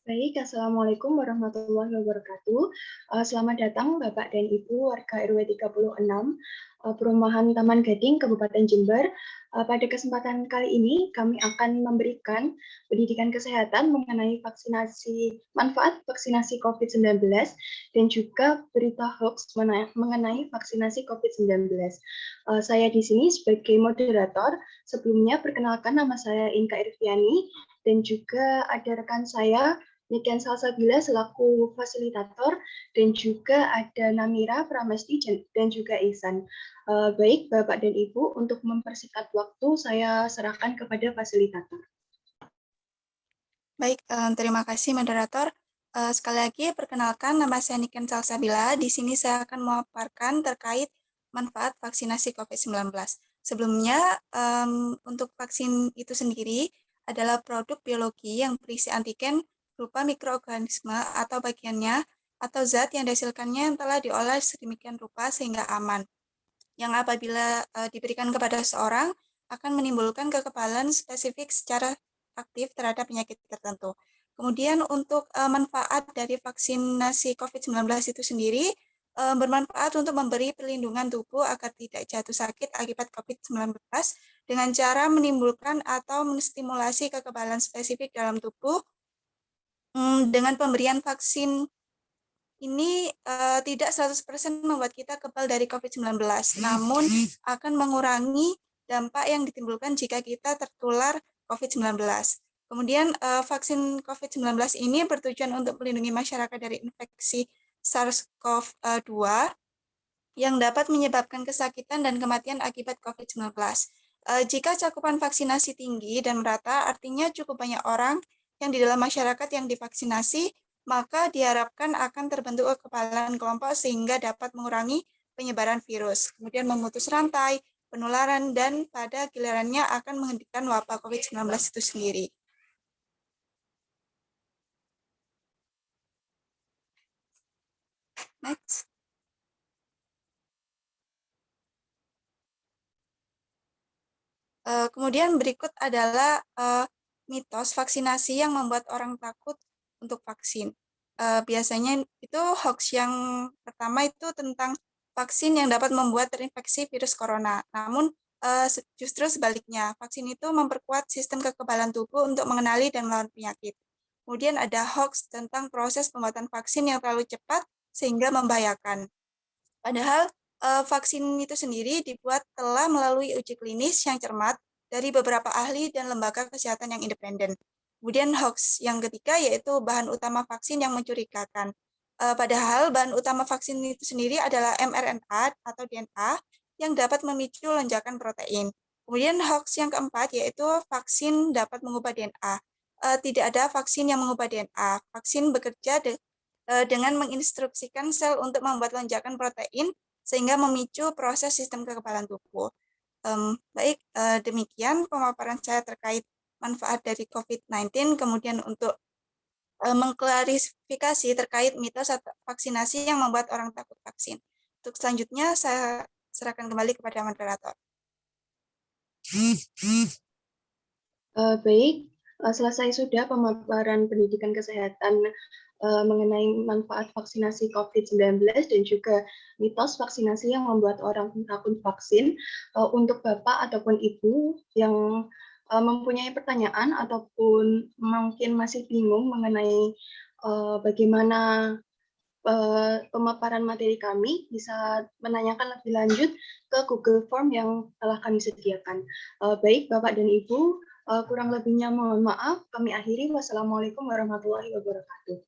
Baik, Assalamualaikum warahmatullahi wabarakatuh. Selamat datang Bapak dan Ibu warga RW 36, Perumahan Taman Gading, Kabupaten Jember. Pada kesempatan kali ini, kami akan memberikan pendidikan kesehatan mengenai manfaat vaksinasi COVID-19 dan juga berita hoax mengenai vaksinasi COVID-19. Saya di sini sebagai moderator. Sebelumnya, perkenalkan nama saya Inka Irviani dan juga ada rekan saya Niken Salsabila selaku fasilitator, dan juga ada Namira Pramesti dan juga Ihsan. Baik, Bapak dan Ibu, untuk mempersingkat waktu, saya serahkan kepada fasilitator. Baik, terima kasih moderator. Sekali lagi, perkenalkan nama saya Niken Salsabila. Di sini saya akan memaparkan terkait manfaat vaksinasi COVID-19. Sebelumnya, untuk vaksin itu sendiri adalah produk biologi yang berisi antigen berupa mikroorganisme atau bagiannya atau zat yang dihasilkannya yang telah diolah sedemikian rupa sehingga aman. Yang apabila diberikan kepada seorang akan menimbulkan kekebalan spesifik secara aktif terhadap penyakit tertentu. Kemudian untuk manfaat dari vaksinasi COVID-19 itu sendiri bermanfaat untuk memberi perlindungan tubuh agar tidak jatuh sakit akibat COVID-19 dengan cara menimbulkan atau menstimulasi kekebalan spesifik dalam tubuh dengan pemberian vaksin ini tidak 100% membuat kita kebal dari COVID-19, namun akan mengurangi dampak yang ditimbulkan jika kita tertular COVID-19. Kemudian vaksin COVID-19 ini bertujuan untuk melindungi masyarakat dari infeksi SARS-CoV-2 yang dapat menyebabkan kesakitan dan kematian akibat COVID-19. Jika cakupan vaksinasi tinggi dan merata, artinya cukup banyak orang yang di dalam masyarakat yang divaksinasi, maka diharapkan akan terbentuk kekebalan kelompok sehingga dapat mengurangi penyebaran virus, kemudian memutus rantai penularan, dan pada gilirannya akan menghentikan wabah COVID-19 itu sendiri. Next. Kemudian berikut adalah mitos vaksinasi yang membuat orang takut untuk vaksin. Biasanya itu hoax yang pertama itu tentang vaksin yang dapat membuat terinfeksi virus corona. Namun justru sebaliknya, vaksin itu memperkuat sistem kekebalan tubuh untuk mengenali dan melawan penyakit. Kemudian ada hoax tentang proses pembuatan vaksin yang terlalu cepat sehingga membahayakan. Padahal vaksin itu sendiri dibuat telah melalui uji klinis yang cermat dari beberapa ahli dan lembaga kesehatan yang independen. Kemudian hoax yang ketiga yaitu bahan utama vaksin yang mencurigakan. Padahal bahan utama vaksin itu sendiri adalah mRNA atau DNA yang dapat memicu lonjakan protein. Kemudian hoax yang keempat yaitu vaksin dapat mengubah DNA. Tidak ada vaksin yang mengubah DNA. Vaksin bekerja dengan menginstruksikan sel untuk membuat lonjakan protein sehingga memicu proses sistem kekebalan tubuh. Baik, demikian pemaparan saya terkait manfaat dari COVID-19. Kemudian untuk mengklarifikasi terkait mitos atau vaksinasi yang membuat orang takut vaksin. Untuk selanjutnya saya serahkan kembali kepada moderator. Baik, selesai sudah pemaparan pendidikan kesehatan mengenai manfaat vaksinasi COVID-19 dan juga mitos vaksinasi yang membuat orang takut vaksin. Untuk Bapak ataupun Ibu yang mempunyai pertanyaan ataupun mungkin masih bingung mengenai bagaimana pemaparan materi kami, bisa menanyakan lebih lanjut ke Google Form yang telah kami sediakan. Baik, Bapak dan Ibu, kurang lebihnya mohon maaf. Kami akhiri. Wassalamualaikum warahmatullahi wabarakatuh.